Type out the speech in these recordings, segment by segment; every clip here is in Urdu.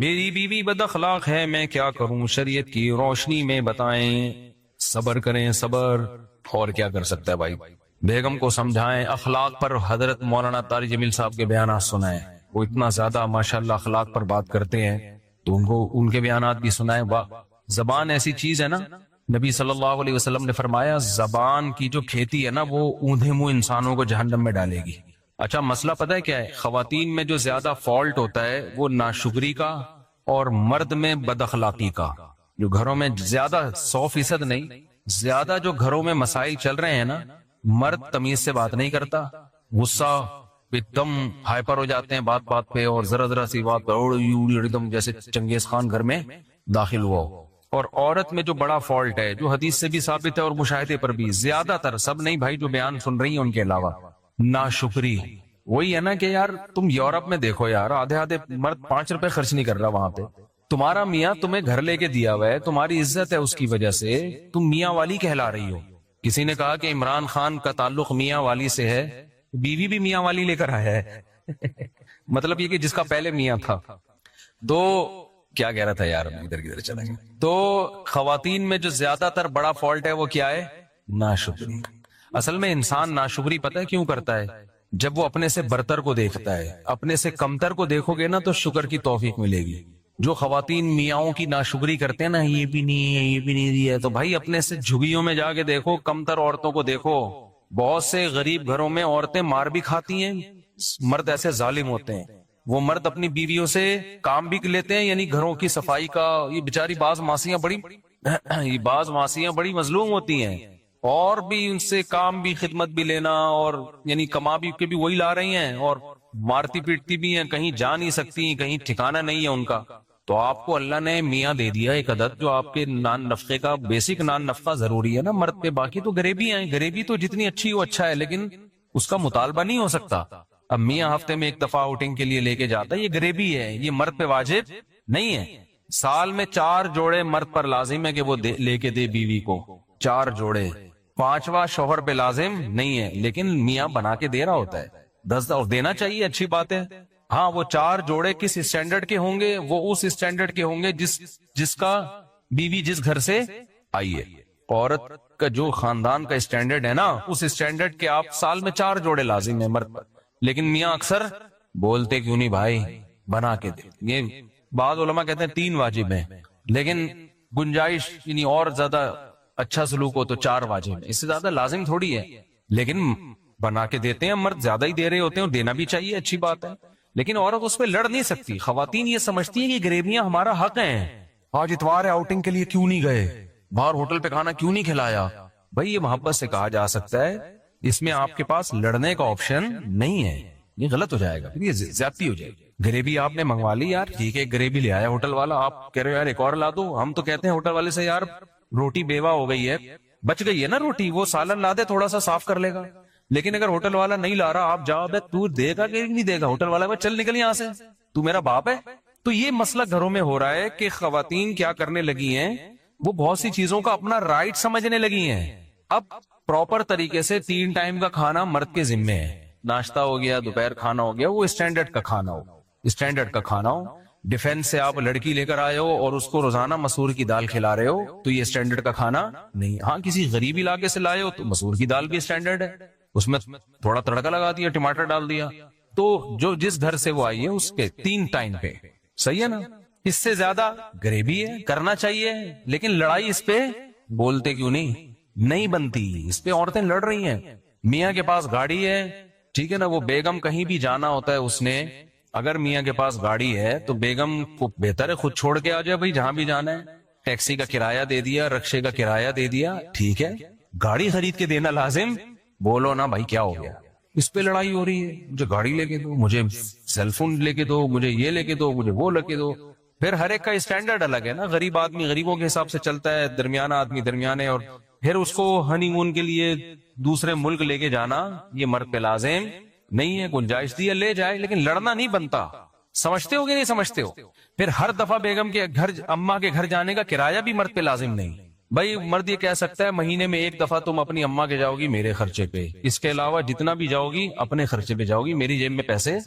میری بیوی بد اخلاق ہے، میں کیا کروں؟ شریعت کی روشنی میں بتائیں، صبر کریں صبر. اور کیا کر سکتا ہے بھائی؟ بیگم کو سمجھائیں. اخلاق پر حضرت مولانا طارق جمیل صاحب کے بیانات سنائیں، وہ اتنا زیادہ ماشاءاللہ اخلاق پر بات کرتے ہیں، تو ان کے بیانات بھی سنائیں. واہ، زبان ایسی چیز ہے نا، نبی صلی اللہ علیہ وسلم نے فرمایا زبان کی جو کھیتی ہے نا وہ اوندھے منہ انسانوں کو جہنم میں ڈالے گی. اچھا مسئلہ پتہ ہے کیا ہے؟ خواتین میں جو زیادہ فالٹ ہوتا ہے وہ ناشکری کا، اور مرد میں بد اخلاقی کا. جو گھروں میں زیادہ 100% نہیں، زیادہ جو گھروں میں مسائل چل رہے ہیں نا، مرد تمیز سے بات نہیں کرتا، غصہ ایک دم ہائپر ہو جاتے ہیں بات بات پہ، اور ذرا ذرا سی بات پہ ایک دم جیسے چنگیز خان گھر میں داخل ہوا ہو. اور عورت میں جو بڑا فالٹ ہے، جو حدیث سے بھی ثابت ہے اور مشاہدے پر بھی، زیادہ تر، سب نہیں بھائی جو بیان سن رہی ہیں ان کے علاوہ، ناشکری. وہی ہے نا کہ یار تم یورپ میں دیکھو یار، آدھے آدھے مرد 5 روپے خرچ نہیں کر رہا وہاں پہ. تمہارا میاں تمہیں گھر لے کے دیا ہوا ہے، تمہاری عزت ہے اس کی وجہ سے، تم میاں والی کہلا رہی ہو. کسی نے کہا کہ عمران خان کا تعلق میاں والی سے ہے، بیوی بھی میاں والی لے کر آیا ہے. مطلب یہ کہ جس کا پہلے میاں تھا. تو کیا کہہ رہا تھا یار، ادھر کدھر چلا گیا. تو خواتین میں جو زیادہ تر بڑا فالٹ ہے وہ کیا ہے؟ ناشکری. اصل میں انسان ناشکری پتہ ہے کیوں کرتا ہے؟ جب وہ اپنے سے برتر کو دیکھتا ہے. اپنے سے کمتر کو دیکھو گے نا تو شکر کی توفیق ملے گی. جو خواتین میاں کی ناشکری کرتے ہیں نا، یہ بھی نہیں ہے یہ بھی نہیں دیا، تو بھائی اپنے سے جھگیوں میں جا کے دیکھو، کمتر عورتوں کو دیکھو. بہت سے غریب گھروں میں عورتیں مار بھی کھاتی ہیں، مرد ایسے ظالم ہوتے ہیں. وہ مرد اپنی بیویوں سے کام بھی لیتے ہیں، یعنی گھروں کی صفائی کا. یہ بیچاری بعض ماسیاں بڑی مظلوم ہوتی ہیں، اور بھی ان سے کام بھی، خدمت بھی لینا، اور یعنی کما بھی کے بھی وہی لا رہی ہیں، اور مارتی پیٹتی بھی ہیں، کہیں جا نہیں سکتی، کہیں ٹھکانہ نہیں ہے ان کا. تو آپ کو اللہ نے میاں دے دیا ایک عدد جو آپ کے نان نفقے کا، بیسک نان نفقہ ضروری ہے نا مرد پہ. باقی تو غریبی ہیں، غریبی تو جتنی اچھی ہو اچھا ہے، لیکن اس کا مطالبہ نہیں ہو سکتا. اب میاں ہفتے میں ایک دفعہ آؤٹنگ کے لیے لے کے جاتا ہے، یہ غریبی ہے، یہ مرد پہ واجب نہیں ہے. سال میں 4 جوڑے مرد پر لازم ہے کہ وہ لے کے دے بیوی کو، 4 جوڑے. 5واں شوہر پہ لازم نہیں ہے، لیکن میاں بنا کے دے رہا ہوتا ہے. 10 اور دینا چاہیے، اچھی بات ہے. ہاں وہ 4 جوڑے کس اسٹینڈرڈ کے ہوں گے؟ وہ اس اسٹینڈرڈ کے ہوں گے جس کا بیوی جس گھر سے آئی ہے. عورت کا جو خاندان کا اسٹینڈرڈ ہے نا، اس اسٹینڈرڈ کے آپ سال میں 4 جوڑے لازم ہے مرد پر. لیکن میاں اکثر بولتے کیوں نہیں بھائی بنا کے دے. یہ بعض علماء کہتے ہیں 3 واجب ہیں، لیکن گنجائش یعنی اور زیادہ اچھا سلوک ہو تو 4 واجب ہے، اس سے زیادہ لازم تھوڑی ہے. لیکن بنا کے دیتے ہیں، مرد زیادہ ہی دے رہے ہوتے ہیں، اور دینا بھی چاہیے، اچھی بات ہے. لیکن عورت اس پہ لڑ نہیں سکتی. خواتین یہ سمجھتی ہیں کہ غریبیاں ہمارا حق ہیں. آج اتوار ہے، آؤٹنگ کے لیے کیوں نہیں گئے؟ باہر ہوٹل پہ کھانا کیوں نہیں کھلایا؟ بھائی یہ محبت سے کہا جا سکتا ہے، اس میں آپ کے پاس لڑنے کا آپشن نہیں ہے. یہ غلط ہو جائے گا، یہ زیادتی ہو جائے گی. غریبی آپ نے منگوا لی یار، ٹھیک ہے غریبی لے آیا ہوٹل والا، آپ کہہ رہے ہو یار ایک اور لا دو. ہم تو کہتے ہیں ہوٹل والے سے یار روٹی بیوہ ہو گئی ہے، بچ گئی ہے نا روٹی، وہ سالن لا دے تھوڑا سا صاف کر لے گا. لیکن اگر ہوٹل والا نہیں لا رہا، آپ جاؤ بے تو دے گا کہ نہیں دے گا؟ ہوٹل والا چل نکل یہاں سے، تو میرا باپ ہے. تو یہ مسئلہ گھروں میں ہو رہا ہے کہ خواتین کیا کرنے لگی ہیں، وہ بہت سی چیزوں کا اپنا رائٹ سمجھنے لگی ہیں. اب پراپر طریقے سے 3 ٹائم کا کھانا مرد کے ذمے ہے. ناشتہ ہو گیا، دوپہر کھانا ہو گیا، وہ اسٹینڈرڈ کا کھانا ہو، اسٹینڈرڈ کا کھانا ہو. ڈیفینس سے آپ لڑکی لے کر آئے ہو اور اس کو روزانہ مسور کی دال کھلا رہے ہو، تو یہ اسٹینڈرڈ کا کھانا نہیں. ہاں کسی غریب علاقے سے لائے ہو تو مسور کی دال بھی اسٹینڈرڈ ہے، اس میں تھوڑا تڑکا لگا دیا، ٹماٹر ڈال دیا. تو جو جس گھر سے وہ آئی ہے اس کے 3 ٹائم پہ، صحیح ہے نا؟ اس سے زیادہ غریبی ہے، کرنا چاہیے. لیکن لڑائی اس پہ بولتے کیوں نہیں بنتی. اس پہ عورتیں لڑ رہی ہیں. میاں کے پاس گاڑی ہے، ٹھیک ہے نا، وہ بیگم کہیں بھی جانا ہوتا ہے اس نے، اگر میاں کے پاس گاڑی ہے تو بیگم کو بہتر ہے خود چھوڑ کے آ جائے، بھائی جہاں بھی جانا ہے. ٹیکسی کا کرایہ دے دیا، رکشے کا کرایہ دے دیا، ٹھیک ہے. گاڑی خرید کے دینا لازم، بولو نا بھائی کیا ہو گیا. اس پہ لڑائی ہو رہی ہے، مجھے گاڑی لے کے دو، مجھے سیل فون لے کے دو، مجھے یہ لے کے دو، مجھے وہ لے کے دو. پھر ہر ایک کا اسٹینڈرڈ الگ ہے نا. غریب آدمی غریبوں کے حساب سے چلتا ہے، درمیانہ آدمی درمیانے، اور پھر اس کو ہنی مون کے لیے دوسرے ملک لے کے جانا یہ مرد پہ لازم نہیں ہے. گنجائش دی ہے لے جائے، لیکن لڑنا نہیں بنتا. سمجھتے ہو کہ نہیں سمجھتے ہو؟ پھر ہر دفعہ بیگم کے گھر، اماں کے گھر جانے کا کرایہ بھی مرد پہ لازم نہیں. بھائی مرد یہ کہہ سکتا ہے مہینے میں 1 دفعہ تم اپنی اماں کے جاؤ گی میرے خرچے پہ، اس کے علاوہ جتنا بھی جاؤ گی اپنے خرچے پہ جاؤ گی، میری جیب میں پیسے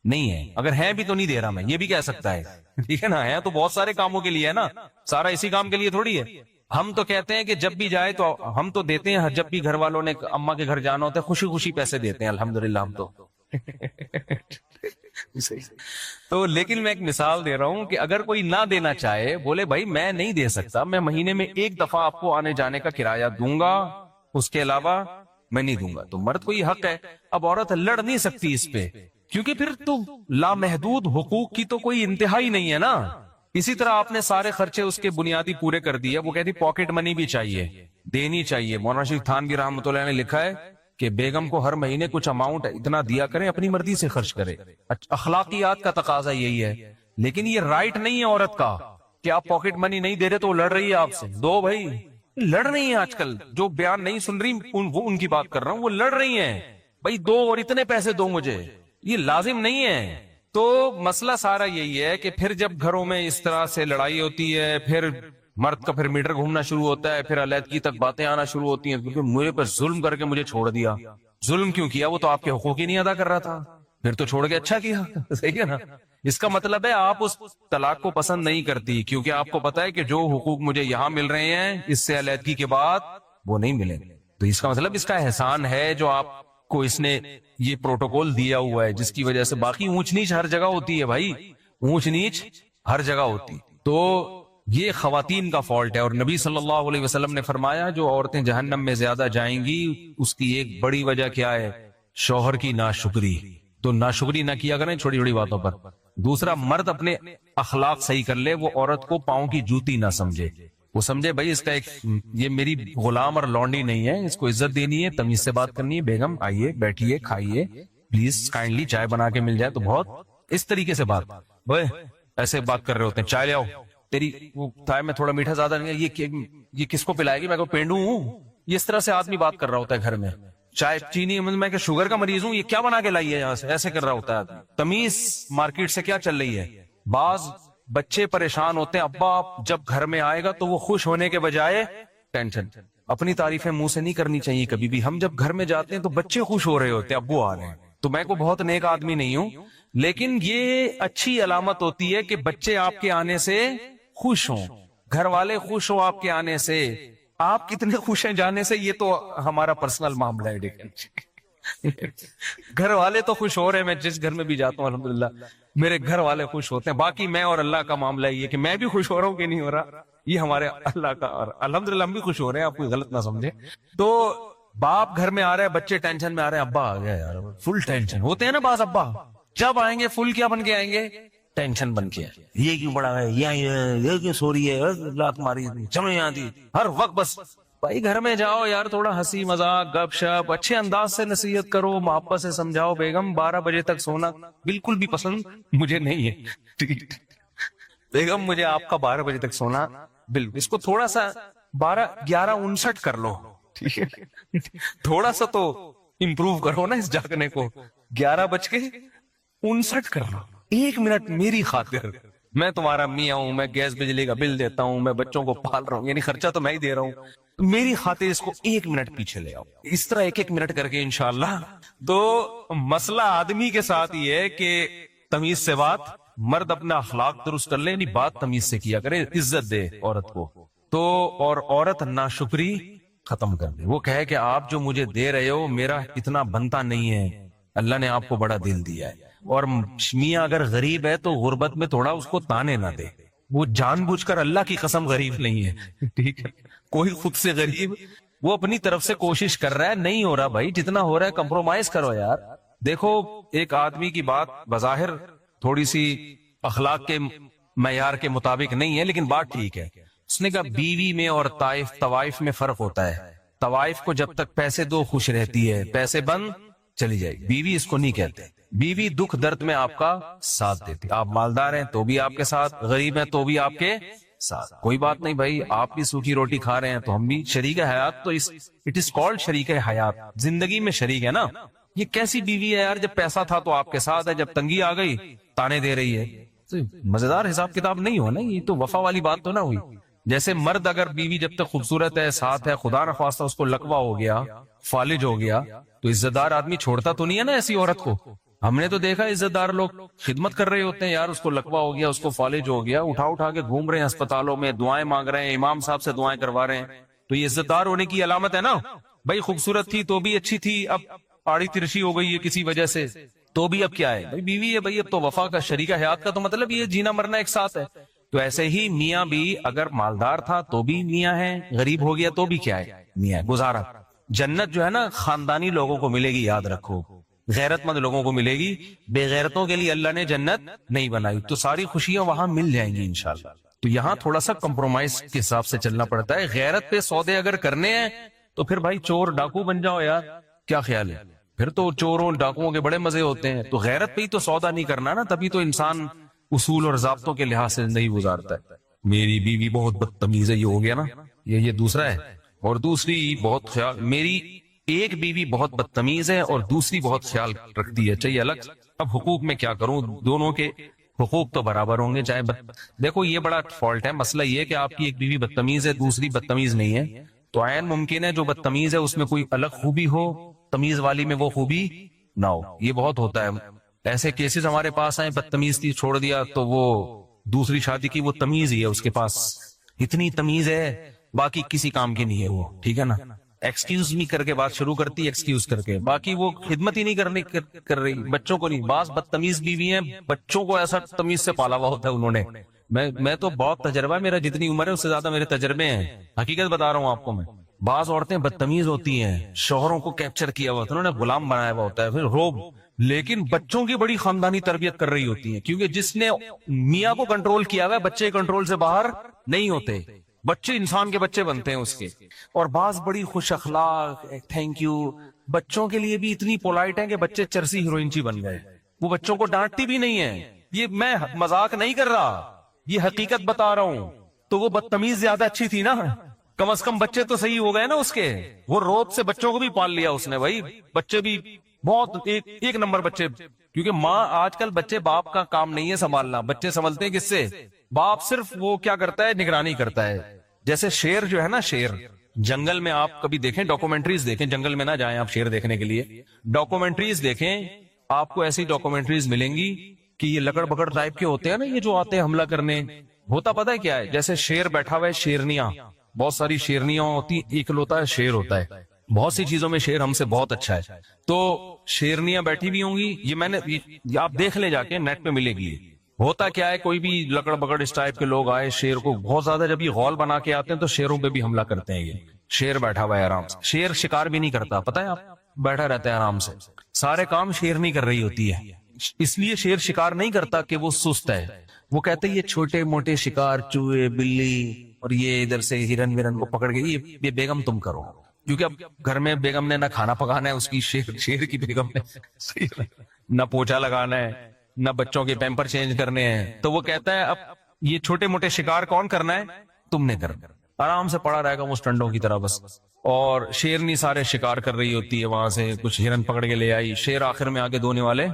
نہیں ہے. اگر ہے بھی تو نہیں دے رہا میں, یہ بھی کہہ سکتا ہے. ٹھیک ہے نا, ہے تو بہت سارے کاموں کے لیے ہے نا, سارا اسی کام کے لیے تھوڑی ہے. ہم تو کہتے ہیں کہ جب بھی جائے تو ہم تو دیتے ہیں, جب بھی گھر والوں نے اماں کے گھر جانا ہوتا ہے خوشی خوشی پیسے دیتے ہیں الحمدللہ ہم تو. تو لیکن میں ایک مثال دے رہا ہوں کہ اگر کوئی نہ دینا چاہے, بولے بھائی میں نہیں دے سکتا, میں مہینے میں ایک دفعہ آپ کو آنے جانے کا کرایہ دوں گا, اس کے علاوہ میں نہیں دوں گا, تو مرد کو یہ حق ہے. اب عورت لڑ نہیں سکتی اس پہ, کیونکہ پھر تو لامحدود حقوق کی تو کوئی انتہا ہی نہیں ہے نا. اسی طرح آپ نے سارے خرچے اس کے بنیادی پورے کر دیے, وہ کہتی پاکٹ منی بھی چاہیے, دینی چاہیے. مولانا شریف تھانوی رحمۃ اللہ نے لکھا ہے کہ بیگم کو ہر مہینے کچھ اماؤنٹ اتنا دیا کریں, اپنی مرضی سے خرچ کرے. اخلاقیات کا تقاضا یہی ہے, لیکن یہ رائٹ نہیں ہے عورت کا کہ آپ پاکٹ منی نہیں دے رہے تو وہ لڑ رہی ہے آپ سے. دو بھائی, لڑ رہی ہیں آج کل, جو بیان نہیں سن رہی وہ ان کی بات کر رہا ہوں, وہ لڑ رہی ہیں بھائی دو اور اتنے پیسے دو مجھے, یہ لازم نہیں ہے. تو مسئلہ سارا یہی ہے کہ پھر جب گھروں میں اس طرح سے لڑائی ہوتی ہے, پھر مرد کا پھر میٹر گھومنا شروع ہوتا ہے, پھر علیحدگی تک باتیں آنا شروع ہوتی ہیں, کیونکہ مجھے پر ظلم کر کے مجھے چھوڑ دیا. ظلم کیوں کیا, وہ تو آپ کے حقوق ہی نہیں ادا کر رہا تھا, پھر تو چھوڑ کے اچھا کیا. صحیح ہے نا. اس کا مطلب ہے آپ اس طلاق کو پسند نہیں کرتی, کیونکہ آپ کو پتا ہے کہ جو حقوق مجھے یہاں مل رہے ہیں اس سے علیحدگی کے بعد وہ نہیں ملیں گے. تو اس کا مطلب اس کا احسان ہے جو آپ کو اس نے یہ پروٹوکول دیا ہوا ہے, جس کی وجہ سے باقی اونچ نیچ ہر جگہ ہوتی ہے بھائی, اونچ نیچ ہر جگہ ہوتی. تو یہ خواتین کا فالٹ ہے. اور نبی صلی اللہ علیہ وسلم نے فرمایا جو عورتیں جہنم میں زیادہ جائیں گی اس کی ایک بڑی وجہ کیا ہے, شوہر کی ناشکری. تو ناشکری نہ کیا کریں چھوٹی چھوٹی باتوں پر. دوسرا, مرد اپنے اخلاق صحیح کر لے, وہ عورت کو پاؤں کی جوتی نہ سمجھے, وہ سمجھے بھائی اس کا ایک, یہ میری غلام اور لونڈی نہیں ہے, اس کو عزت دینی ہے, تمیز سے بات کرنی ہے. بیگم آئیے, بیٹھیے, کھائیے, پلیز کائنڈلی چائے بنا کے مل جائے تو بہت, اس طریقے سے بات. بھائی ایسے بات کر رہے ہوتے ہیں, چائے لے آؤ, تیری وہ چائے میں تھوڑا میٹھا زیادہ نہیں ہے, یہ کس کو پلائے گی, میں کو پینڈو ہوں. یہ اس طرح سے آدمی بات کر رہا ہوتا ہے گھر میں. چائے چینی, میں کہ شوگر کا مریض ہوں, یہ کیا بنا کے لائی ہے یہاں سے, ایسے کر رہا ہوتا ہے آدمی. تمیز مارکیٹ سے کیا چل رہی ہے. بعض بچے پریشان ہوتے ہیں, ابا جب گھر میں آئے گا تو وہ خوش ہونے کے بجائے ٹینشن. اپنی تعریفیں منہ سے نہیں کرنی چاہیے کبھی بھی. ہم جب گھر میں جاتے ہیں تو بچے خوش ہو رہے ہوتے ہیں, ابو آ رہے ہیں. تو میں کو بہت نیک آدمی نہیں ہوں, لیکن یہ اچھی علامت ہوتی ہے کہ بچے آپ کے آنے سے خوش ہوں, گھر والے خوش ہوں آپ کے آنے سے. آپ کتنے خوش ہیں جانے سے یہ تو ہمارا پرسنل معاملہ ہے. گھر والے تو خوش ہو رہے ہیں, میں جس گھر میں بھی جاتا ہوں الحمدللہ میرے گھر والے خوش ہوتے ہیں. باقی میں اور اللہ کا معاملہ یہ کہ میں بھی خوش ہو رہا ہوں کہ نہیں ہو رہا, یہ ہمارے اللہ کا, اور الحمدللہ ہم بھی خوش ہو رہے ہیں, آپ کوئی غلط نہ سمجھے. تو باپ گھر میں آ رہے ہیں, بچے ٹینشن میں آ رہے ہیں, ابا آ گیا یار, فل ٹینشن ہوتے ہیں نا بعض ابا. جب آئیں گے فل کیا بن کے آئیں گے, ٹینشن بن کے. یہ کیوں بڑا ہے, یہ کیوں سو رہی ہے, لات ماری, سمجھ نہیں آتی, ہر وقت بس. بھائی گھر میں جاؤ یار, تھوڑا ہنسی مذاق گپ شپ اچھے انداز سے نصیحت کرو, محبت سے سمجھاؤ. بیگم 12 بجے تک سونا بالکل بھی پسند مجھے نہیں ہے. بیگم مجھے آپ کا 12 بجے تک سونا بالکل, اس کو تھوڑا سا 11:59 کر لو, ٹھیک ہے, تھوڑا سا تو امپروو کرو نا اس جاگنے کو. 11:59 کر لو, 1 منٹ میری خاطر. میں تمہارا میاں ہوں, میں گیس بجلی کا بل دیتا ہوں, میں بچوں کو پال رہا ہوں, یعنی خرچہ تو میں ہی دے رہا ہوں, میری خاطر اس کو 1 منٹ پیچھے لے آؤ. اس طرح 1 منٹ کر کے انشاءاللہ. تو مسئلہ آدمی کے ساتھ یہ ہے کہ تمیز سے بات, مرد اپنا اخلاق درست کر لے, یعنی بات تمیز سے کیا کرے, عزت دے عورت کو. تو اور عورت ناشکری ختم کر دے, وہ کہے کہ آپ جو مجھے دے رہے ہو میرا اتنا بنتا نہیں ہے, اللہ نے آپ کو بڑا دل دیا ہے. اور میاں اگر غریب ہے تو غربت میں تھوڑا اس کو تانے نہ دے, وہ جان بوجھ کر اللہ کی قسم غریب نہیں ہے, ٹھیک ہے, کوئی خود سے غریب, وہ اپنی طرف سے کوشش کر رہا ہے, نہیں ہو رہا بھائی, جتنا ہو رہا ہے کمپرومائز کرو یار. دیکھو ایک آدمی کی بات بظاہر تھوڑی سی اخلاق کے معیار کے مطابق نہیں ہے, لیکن بات ٹھیک ہے. اس نے کہا بیوی میں اور طوائف میں فرق ہوتا ہے. طوائف کو جب تک پیسے دو خوش رہتی ہے, پیسے بند چلی جائے, بیوی اس کو نہیں کہتے. بیوی دکھ درد میں آپ کا ساتھ دیتی, آپ مالدار ہیں تو بھی آپ کے ساتھ, غریب ہیں تو بھی آپ کے ساتھ, کوئی بات نہیں بھائی, آپ بھی سوکھی روٹی کھا رہے ہیں تو ہم بھی شریک حیات. تو اٹ از کالڈ شریک حیات, زندگی میں شریک ہے نا. یہ کیسی بیوی ہے یار, جب پیسہ تھا تو آپ کے ساتھ ہے, جب تنگی آ گئی تانے دے رہی ہے. مزیدار حساب کتاب نہیں ہو نا, یہ تو وفا والی بات تو نہ ہوئی. جیسے مرد اگر بیوی جب تک خوبصورت ہے, ساتھ ہے, خدا نخواستہ اس کو لقوہ ہو گیا, فالج ہو گیا, تو عزت دار آدمی چھوڑتا تو نہیں ہے نا ایسی عورت کو. ہم نے تو دیکھا عزت دار لوگ خدمت کر رہے ہوتے ہیں، یار اس کو لقوہ ہو گیا، اس کو فالج ہو گیا، اٹھا کے گھوم رہے ہیں اسپتالوں میں، دعائیں مانگ رہے ہیں، امام صاحب سے دعائیں کروا رہے ہیں، تو یہ عزت دار ہونے کی علامت ہے نا. بھائی خوبصورت تھی تو بھی اچھی تھی، اب آڑی ترشی ہو گئی ہے کسی وجہ سے، تو بھی اب کیا ہے بھائی، بیوی ہے بھائی، اب تو وفا کا شریک حیات کا تو مطلب یہ جینا مرنا ایک ساتھ ہے. تو ایسے ہی میاں بھی اگر مالدار تھا تو بھی میاں ہے، غریب ہو گیا تو بھی کیا ہے، میاں ہے. گزارا. جنت جو ہے نا خاندانی لوگوں کو ملے گی، یاد رکھو، غیرت مند لوگوں کو ملے گی، بے غیرتوں کے لیے اللہ نے جنت نہیں بنائی. تو ساری خوشیاں وہاں مل جائیں گی انشاءاللہ. تو یہاں تھوڑا سا کمپرومائز کے حساب سے چلنا پڑتا ہے. غیرت پہ سودے اگر کرنے ہیں تو پھر بھائی چور ڈاکو بن جاؤ یار، کیا خیال ہے؟ پھر تو چوروں ڈاکوؤں کے بڑے مزے ہوتے ہیں. تو غیرت پہ ہی تو سودا نہیں کرنا نا، تبھی تو انسان اصول اور ضابطوں کے لحاظ سے زندگی گزارتا ہے. میری بیوی بہت بدتمیز ہے، یہ ہو گیا نا، یہ دوسرا ہے. اور دوسری بہت خیال، میری ایک بیوی بہت بدتمیز ہے اور دوسری بہت خیال رکھتی ہے، چاہیے الگ. اب حقوق میں کیا کروں، دونوں کے حقوق تو برابر ہوں گے. چاہے دیکھو یہ بڑا فالٹ ہے، مسئلہ یہ کہ آپ کی ایک بیوی بدتمیز ہے، دوسری بدتمیز نہیں ہے، تو عین ممکن ہے جو بدتمیز ہے اس میں کوئی الگ خوبی ہو، تمیز والی میں وہ خوبی نہ ہو. یہ بہت ہوتا ہے، ایسے کیسز ہمارے پاس آئے، بدتمیز تھی چھوڑ دیا تو وہ دوسری شادی کی، وہ تمیز ہی ہے اس کے پاس، اتنی تمیز ہے باقی کسی کام کی نہیں ہے وہ، ٹھیک ہے نا. ایکسکیوز می کر کے بات شروع کرتی، ایکسکیوز کر کے، باقی وہ خدمت ہی نہیں کر رہی، بچوں کو نہیں. بعض بدتمیز بیوی ہیں، بچوں کو ایسا تمیز سے پالا ہوا ہوتا ہے انہوں نے. میں تو بہت تجربہ ہے میرا، جتنی عمر ہے اس سے زیادہ میرے تجربے ہیں، حقیقت بتا رہا ہوں آپ کو میں. بعض عورتیں بدتمیز ہوتی ہیں، شوہروں کو کیپچر کیا ہوا ہوتا ہے، انہوں نے غلام بنایا ہوا ہوتا ہے، پھر روب، لیکن بچوں کی بڑی خاندانی تربیت کر رہی ہوتی ہیں، کیونکہ جس نے میاں کو کنٹرول کیا ہوا ہے، بچے کنٹرول سے باہر نہیں ہوتے، بچے انسان کے بچے بنتے ہیں اس کے. اور بعض بڑی خوش اخلاق، تھینک یو، بچوں کے لیے بھی اتنی پولائٹ ہیں کہ بچے چرسی ہیروئنچی بن گئے، وہ بچوں کو ڈانٹتی بھی نہیں ہے. یہ میں مذاق نہیں کر رہا، یہ حقیقت بتا رہا ہوں. تو وہ بدتمیز زیادہ اچھی تھی نا، کم از کم بچے تو صحیح ہو گئے نا اس کے. وہ روب سے بچوں کو بھی پال لیا اس نے بھائی، بچے بھی بہت ایک نمبر بچے. کیونکہ ماں، آج کل بچے، باپ کا کام نہیں ہے سنبھالنا، بچے سنبھلتے ہیں کس سے؟ باپ صرف وہ کیا کرتا ہے، نگرانی کرتا ہے. جیسے شیر جو ہے نا، شیر جنگل میں، آپ کبھی دیکھیں ڈاکومنٹریز دیکھیں، جنگل میں نہ جائیں آپ شیر دیکھنے کے لیے، ڈاکومنٹریز دیکھیں، آپ کو ایسی ڈاکومنٹریز ملیں گی کہ یہ لکڑ بکڑ ٹائپ کے ہوتے ہیں نا، یہ جو آتے ہیں حملہ کرنے. ہوتا پتہ ہے کیا ہے؟ جیسے شیر بیٹھا ہوا ہے، شیرنیاں، بہت ساری شیرنیاں ہوتی، ایک ہوتا ہے شیر ہوتا ہے، بہت سی چیزوں میں شیر ہم سے بہت اچھا ہے. تو شیرنیاں بیٹھی ہوئی ہوں گی، یہ میں نے، آپ دیکھ لیں جا کے، نیٹ پہ ملے گی. ہوتا کیا ہے، کوئی بھی لکڑ بکڑ اس ٹائپ کے لوگ آئے، شیر کو بہت زیادہ جب یہ غول بنا کے آتے ہیں تو شیروں پہ بھی حملہ کرتے ہیں. یہ شیر بیٹھا ہوا ہے آرام سے، شیر شکار بھی نہیں کرتا، پتہ ہے آپ، بیٹھا رہتا ہے آرام سے، سارے کام شیر نہیں کر رہی ہوتی ہے. اس لیے شیر شکار نہیں کرتا کہ وہ سست ہے، وہ کہتے ہیں یہ چھوٹے موٹے شکار، چوہے، بلی، اور یہ ادھر سے ہرن ورن کو پکڑ کے یہ بیگم تم کرو. کیونکہ اب گھر میں بیگم نے نہ کھانا پکانا ہے، اس کی شیر کی بیگم نے نہ پوچھا لگانا ہے، نہ بچوں کے پیمپر چینج کرنے ہیں. تو وہ کہتا ہے اب یہ چھوٹے موٹے شکار کون کرنا ہے، تم نے کرنا. آرام سے پڑا رہے گا وہ سٹنڈوں کی طرح بس. اور شیرنی سارے شکار کر رہی ہوتی ہے، وہاں سے کچھ ہرن پکڑ کے لے آئی، شیر آخر میں آگے دھونے والے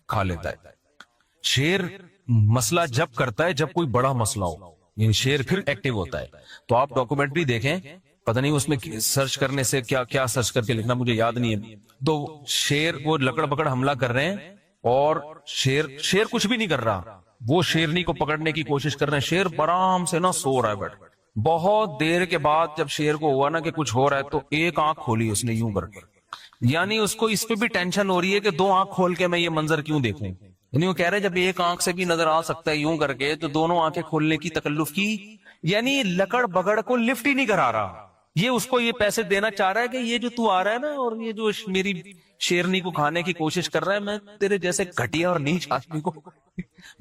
کھا لیتا ہے. شیر مسئلہ جب کرتا ہے جب کوئی بڑا مسئلہ ہو، یعنی شیر پھر ایکٹیو ہوتا ہے. تو آپ ڈاکومنٹری دیکھیں، پتہ نہیں اس میں سرچ کرنے سے کیا سرچ کر کے لکھنا مجھے یاد نہیں ہے. تو شیر وہ لکڑ پکڑ حملہ کر رہے ہیں اور شیر کچھ بھی نہیں کر رہا، وہ شیرنی کو پکڑنے کی کوشش کر رہے ہیں. شیر آرام سے نہ سو رہا ہے بیٹھ. بہت دیر کے بعد جب شیر کو ہوا نا کہ کچھ ہو رہا ہے تو ایک آنکھ کھولی اس نے یوں کر کے، یعنی اس کو اس پہ بھی ٹینشن ہو رہی ہے کہ دو آنکھ کھول کے میں یہ منظر کیوں دیکھوں. یعنی وہ کہہ رہے جب ایک آنکھ سے بھی نظر آ سکتا ہے یوں کر کے تو دونوں آنکھیں کھولنے کی تکلف کی. یعنی لکڑ بگڑ کو لفٹ ہی نہیں کرا رہا، یہ اس کو یہ پیسے دینا چاہ رہا ہے کہ یہ جو تو آ رہا ہے نا اور یہ جو میری شیرنی کو کھانے کی کوشش کر رہا ہے، میں تیرے جیسے گھٹیا اور نیچ آدمی کو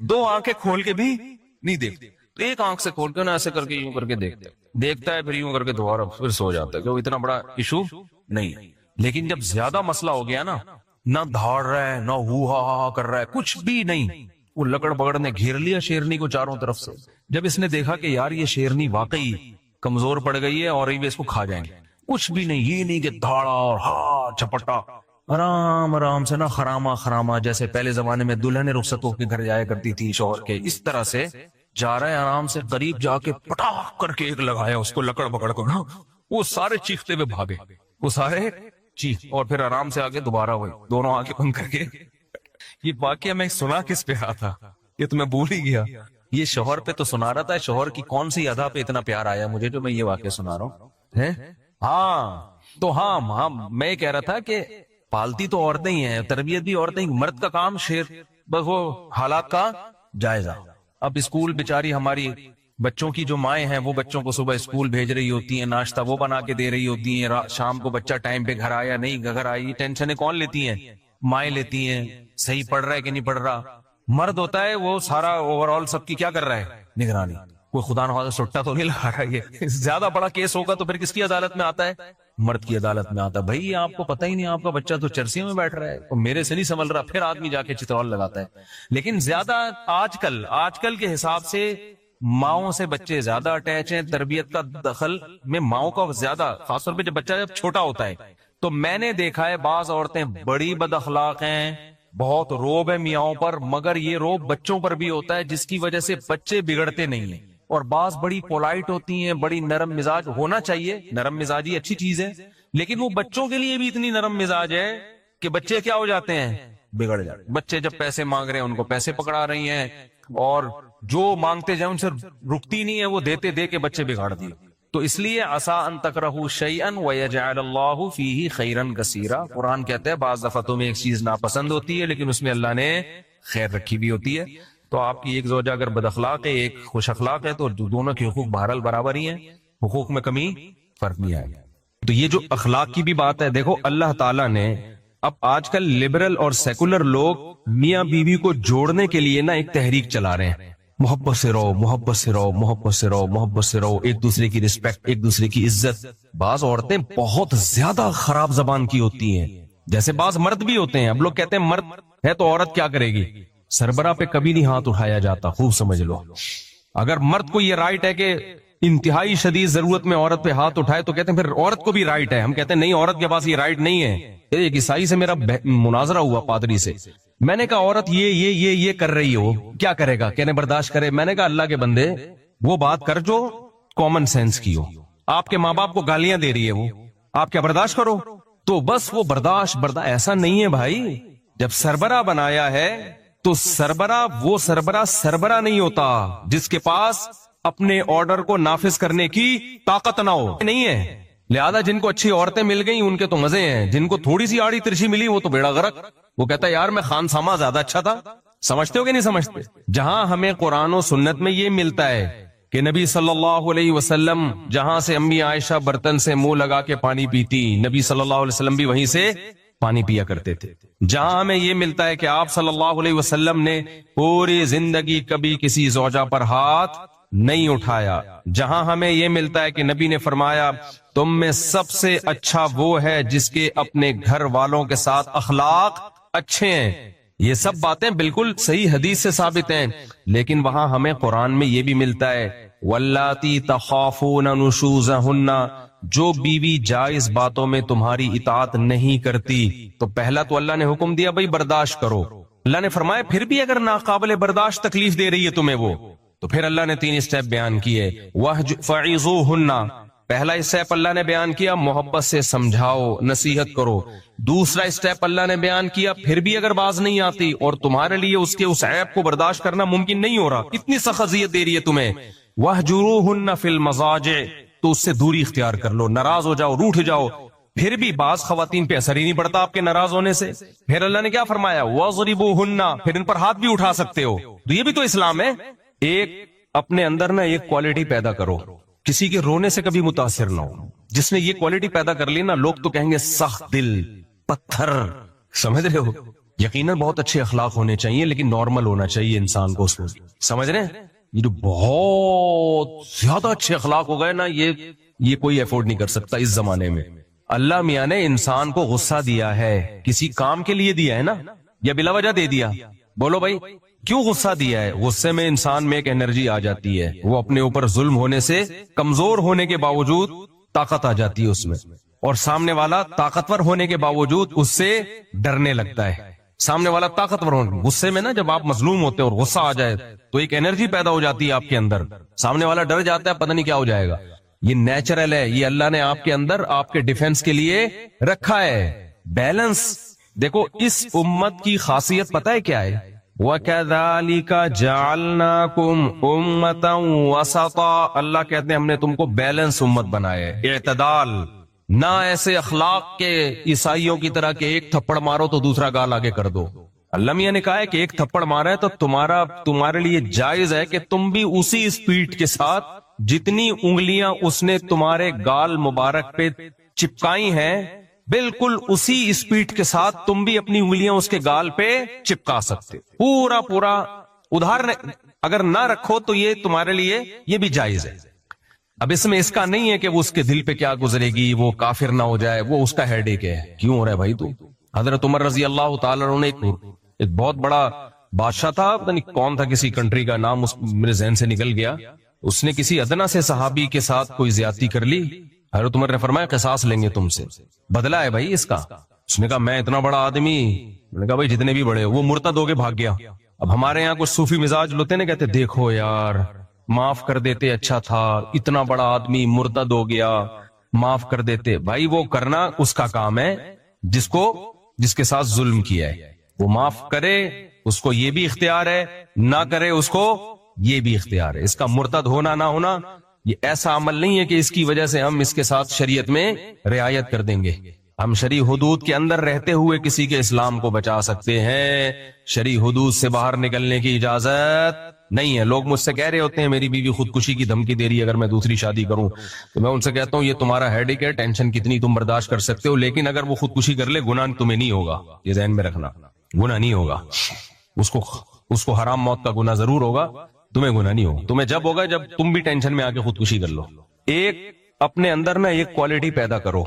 دو آنکھیں کھول کے بھی نہیں دیکھتے. تو ایک آنکھ سے کھول کے نا ایسے کر کے یوں کر کے دیکھتا ہے، پھر یوں کر کے دوبارہ پھر سو جاتا ہے، کہ وہ اتنا بڑا ایشو نہیں ہے. لیکن جب زیادہ مسئلہ ہو گیا نا، نہ دھاڑ رہا ہے، نہ ہو ہا کر رہا ہے، کچھ بھی نہیں، وہ لکڑ بگڑ نے گھیر لیا شیرنی کو چاروں طرف سے. جب اس نے دیکھا کہ یار یہ شیرنی واقعی کمزور پڑ گئی ہے اور یہ اس کو کھا جائیں گے، کچھ بھی نہیں، یہ نہیں کہ دھاڑا اور ہا چپٹا، آرام سے نا خراما جیسے پہلے زمانے میں دلہن رخصت ہو کے گھر جایا کرتی تھی شوہر کے، اس طرح سے جا رہا ہے آرام سے. قریب جا کے پٹاخ کر کے ایک لگایا اس کو لکڑ بگڑ کو نا، وہ سارے چیختے ہوئے بھاگے، وہ سارے چیخ، اور پھر آرام سے آگے دوبارہ ہوئے دونوں آنکھیں بند کر کے. یہ واقعہ میں سنا کس پہ رہا تھا، یہ تو میں بھول ہی گیا. یہ شوہر پہ تو سنا رہا تھا. شوہر کی کون سی ادا پہ اتنا پیار آیا مجھے جو میں یہ واقعہ سنا رہا ہوں. ہاں تو ہاں میں کہہ رہا تھا کہ پالتی تو عورتیں ہی ہیں، تربیت بھی عورتیں ہی. مرد کا کام شیر بس وہ حالات کا جائزہ. اب اسکول بیچاری ہماری بچوں کی جو مائیں ہیں وہ بچوں کو صبح اسکول بھیج رہی ہوتی ہیں، ناشتہ وہ بنا کے دے رہی ہوتی ہیں، شام کو بچہ ٹائم پہ گھر آیا نہیں گھر آئی، ٹینشنیں کون لیتی ہیں؟ مائیں لیتی ہیں. صحیح پڑھ رہا ہے کہ نہیں پڑھ رہا. مرد ہوتا ہے وہ سارا اوور آل سب کی کیا کر رہا ہے؟ نگرانی. کوئی خدا نخواستہ سٹا تو نہیں لگا رہا. یہ زیادہ بڑا کیس ہوگا تو پھر کس کی عدالت میں آتا ہے؟ مرد کی عدالت میں آتا ہے. بھائی آپ کو پتہ ہی نہیں، آپ کا بچہ تو چرسیوں میں بیٹھ رہا ہے اور میرے سے نہیں سنبھل رہا، پھر آدمی جا کے چترول لگاتا ہے. لیکن زیادہ آج کل کے حساب سے ماؤں سے بچے زیادہ اٹیچ ہیں. تربیت کا دخل میں ماؤں کا زیادہ، خاص طور پہ جب بچہ جب چھوٹا ہوتا ہے. تو میں نے دیکھا ہے بعض عورتیں بڑی بد اخلاق ہیں، بہت روب ہے میاؤں پر، مگر یہ روب بچوں پر بھی ہوتا ہے جس کی وجہ سے بچے بگڑتے نہیں ہیں. اور بعض بڑی پولائٹ ہوتی ہیں، بڑی نرم مزاج ہونا چاہیے، نرم مزاجی اچھی چیز ہے، لیکن وہ بچوں کے لیے بھی اتنی نرم مزاج ہے کہ بچے کیا ہو جاتے ہیں؟ بگڑ جاتے ہیں. بچے جب پیسے مانگ رہے ہیں ان کو پیسے پکڑا رہی ہیں، اور جو مانگتے جائیں ان سے رکتی نہیں ہے، وہ دیتے دے کے بچے بگاڑ دیے. تو اس لیے عسیٰ ان تکرہوا شیئا ویجعل اللہ فیہ خیرا کثیرا. قرآن کہتا ہے بعض دفعہ تمہیں ایک چیز ناپسند ہوتی ہے لیکن اس میں اللہ نے خیر رکھی بھی ہوتی ہے. تو آپ کی ایک زوجہ اگر بد اخلاق ہے، ایک خوش اخلاق ہے، تو دونوں کے حقوق بہرحال برابر ہی ہیں، حقوق میں کمی فرق نہیں آئے گا. تو یہ جو اخلاق کی بھی بات ہے، دیکھو اللہ تعالیٰ نے اب آج کل لبرل اور سیکولر لوگ میاں بیوی کو جوڑنے کے لیے نا ایک تحریک چلا رہے ہیں. محبت سے رہو، محبت سے رہو، محبت سے رہو، محبت سے رہو، ایک دوسرے کی رسپیکٹ، ایک دوسرے کی عزت. بعض عورتیں بہت زیادہ خراب زبان کی ہوتی ہیں، جیسے بعض مرد بھی ہوتے ہیں. اب لوگ کہتے ہیں مرد ہے تو عورت کیا کرے گی؟ سربراہ پہ کبھی نہیں ہاتھ اٹھایا جاتا، خوب سمجھ لو. اگر مرد کو یہ رائٹ ہے کہ انتہائی شدید ضرورت میں عورت پہ ہاتھ اٹھائے تو کہتے ہیں پھر عورت کو بھی رائٹ ہے. ہم کہتے ہیں نہیں، عورت کے پاس یہ رائٹ نہیں ہے. ایک عیسائی سے میرا مناظرہ ہوا، پادری سے. میں نے کہا عورت یہ کر رہی ہو، کیا کرے گا؟ کہنے برداشت کرے. میں نے کہا اللہ کے بندے وہ بات کر جو کامن سینس کی ہو. آپ کے ماں باپ کو گالیاں دے رہی ہے وہ، آپ کیا برداشت کرو؟ تو بس وہ برداشت ایسا نہیں ہے بھائی. جب سربراہ بنایا ہے تو وہ سربراہ نہیں ہوتا جس کے پاس اپنے آرڈر کو نافذ کرنے کی طاقت نہ ہو. نہیں ہے. لہذا جن کو اچھی عورتیں مل گئیں ان کے تو مزے ہیں، جن کو تھوڑی سی آڑی ترچھی ملی وہ تو بیڑا غرق. وہ کہتا ہے یار میں خان ساما زیادہ اچھا تھا. سمجھتے ہو کہ نہیں سمجھتے؟ جہاں ہمیں قرآن و سنت میں یہ ملتا ہے کہ نبی صلی اللہ علیہ وسلم جہاں سے امی عائشہ برتن سے منہ لگا کے پانی پیتی، نبی صلی اللہ علیہ وسلم بھی وہیں سے پانی پیا کرتے تھے. جہاں ہمیں یہ ملتا ہے کہ آپ صلی اللہ علیہ وسلم نے پوری زندگی کبھی کسی زوجہ پر ہاتھ نہیں اٹھایا. جہاں ہمیں یہ ملتا ہے کہ نبی نے فرمایا تم میں سب سے اچھا وہ ہے جس کے اپنے گھر والوں کے ساتھ اخلاق اچھے ہیں. یہ سب باتیں بالکل صحیح حدیث سے ثابت ہیں. لیکن وہاں ہمیں قرآن میں یہ بھی ملتا ہے واللاتی تخافون نشوزہن، جو بیوی جائز باتوں میں تمہاری اطاعت نہیں کرتی. تو پہلا تو اللہ نے حکم دیا بھائی برداشت کرو. اللہ نے فرمایا پھر بھی اگر ناقابل برداشت تکلیف دے رہی ہے تمہیں وہ، تو پھر اللہ نے 3 اسٹیپ بیان کیے. فعظوہن، پہلا اسٹیپ اللہ نے بیان کیا محبت سے سمجھاؤ، نصیحت کرو. دوسرا اسٹیپ اللہ نے بیان کیا پھر بھی اگر باز نہیں آتی اور تمہارے لیے اس عیب کو برداشت کرنا ممکن نہیں ہو رہا، اتنی سخت اذیت دے رہی ہے تمہیں، وَاهْجُرُوهُنَّ فِي الْمَضَاجِعِ، تو اس سے دوری اختیار کر لو، ناراض ہو جاؤ، روٹھ جاؤ. پھر بھی بعض خواتین پہ اثر ہی نہیں پڑتا آپ کے ناراض ہونے سے. پھر اللہ نے کیا فرمایا وَاضْرِبُوهُنَّ، پھر ان پر ہاتھ بھی اٹھا سکتے ہو. تو یہ بھی تو اسلام ہے. ایک اپنے اندر نا ایک کوالٹی پیدا کرو، کسی کے رونے سے کبھی متاثر نہ ہو. جس نے یہ کوالٹی پیدا کر لی نا، لوگ تو کہیں گے سخت دل، پتھر. سمجھ رہے ہو؟ یقیناً بہت اچھے اخلاق ہونے چاہیے لیکن نارمل ہونا چاہیے انسان کو اس میں. سمجھ رہے ہیں؟ یہ جو بہت زیادہ اچھے اخلاق ہو گئے نا، یہ کوئی افورڈ نہیں کر سکتا اس زمانے میں. اللہ میاں نے انسان کو غصہ دیا ہے، کسی کام کے لیے دیا ہے نا، یا بلا وجہ دے دیا؟ بولو بھائی کیوں غصہ دیا ہے؟ غصے میں انسان میں ایک انرجی آ جاتی ہے، وہ اپنے اوپر ظلم ہونے سے کمزور ہونے کے باوجود طاقت آ جاتی ہے اس میں، اور سامنے والا طاقتور ہونے کے باوجود اس سے ڈرنے لگتا ہے. سامنے والا طاقتور ہونے، غصے میں نا جب آپ مظلوم ہوتے اور غصہ آ جائے تو ایک انرجی پیدا ہو جاتی ہے آپ کے اندر، سامنے والا ڈر جاتا ہے پتہ نہیں کیا ہو جائے گا. یہ نیچرل ہے، یہ اللہ نے آپ کے اندر آپ کے ڈیفنس کے لیے رکھا ہے. بیلنس دیکھو اس امت کی خاصیت پتہ ہے کیا ہے؟ وَكَذَلِكَ جَعَلْنَاكُمْ أُمَّةً وَسَطًا، اللہ کہتے ہیں ہم نے تم کو بیلنس امت بنایا ہے، اعتدال، نہ ایسے اخلاق کے عیسائیوں کی طرح کہ ایک تھپڑ مارو تو دوسرا گال آگے کر دو۔ اللہ میاں نے کہا ہے کہ ایک تھپڑ مارا ہے تو تمہارے لیے جائز ہے کہ تم بھی اسی اسپیڈ کے ساتھ جتنی انگلیاں اس نے تمہارے گال مبارک پہ چپکائی ہیں، بالکل اسی اسپیڈ کے ساتھ تم بھی اپنی انگلیاں اس کے گال پہ چپکا سکتے، پورا ادھار اگر نہ رکھو تو یہ تمہارے لیے یہ بھی جائز ہے۔ اب اس میں اس کا نہیں ہے کہ وہ اس کے دل پہ کیا گزرے گی، وہ کافر نہ ہو جائے، وہ اس کا ہیڈ ایک ہے، کیوں ہو رہا ہے بھائی تو؟ حضرت عمر رضی اللہ تعالی عنہ نے ایک بہت بڑا بادشاہ تھا، پتہ نہیں کون تھا، کسی کنٹری کا نام میرے ذہن سے نکل گیا، اس نے کسی ادنا سے صحابی کے ساتھ کوئی زیادتی کر لی، حضرت عمر نے فرمایا قصاص لیں گے تم سے، بدلہ ہے بھائی اس کا۔ اس نے کہا میں اتنا بڑا آدمی، میں نے کہا بھائی جتنے بھی بڑے، وہ مرتد ہو کے بھاگ گیا۔ اب ہمارے یہاں کچھ صوفی مزاج ہوتے نا، کہتے دیکھو یار معاف کر دیتے اچھا تھا، اتنا بڑا آدمی مرتد ہو گیا، معاف کر دیتے۔ بھائی وہ کرنا اس کا کام ہے جس کے ساتھ ظلم کیا ہے، وہ معاف کرے اس کو یہ بھی اختیار ہے، نہ کرے اس کو یہ بھی اختیار ہے۔ اس کا مرتد ہونا نہ ہونا یہ ایسا عمل نہیں ہے کہ اس کی وجہ سے ہم اس کے ساتھ شریعت میں رعایت کر دیں گے۔ ہم شرعی حدود کے اندر رہتے ہوئے کسی کے اسلام کو بچا سکتے ہیں، شرعی حدود سے باہر نکلنے کی اجازت نہیں ہے۔ لوگ مجھ سے کہہ رہے ہوتے ہیں میری بیوی خودکشی کی دھمکی دے رہی ہے اگر میں دوسری شادی کروں، تو میں ان سے کہتا ہوں یہ تمہارا ہیڈیک ہے، ٹینشن کتنی تم برداشت کر سکتے ہو، لیکن اگر وہ خودکشی کر لے گناہ تمہیں نہیں ہوگا، یہ ذہن میں رکھنا، گناہ نہیں ہوگا، اس کو حرام موت کا گناہ ضرور ہوگا، تمہیں گناہ نہیں ہوگا۔ تمہیں جب ہوگا جب تم بھی ٹینشن میں آ کے خودکشی کر لو۔ ایک اپنے اندر نا ایک کوالٹی پیدا کرو،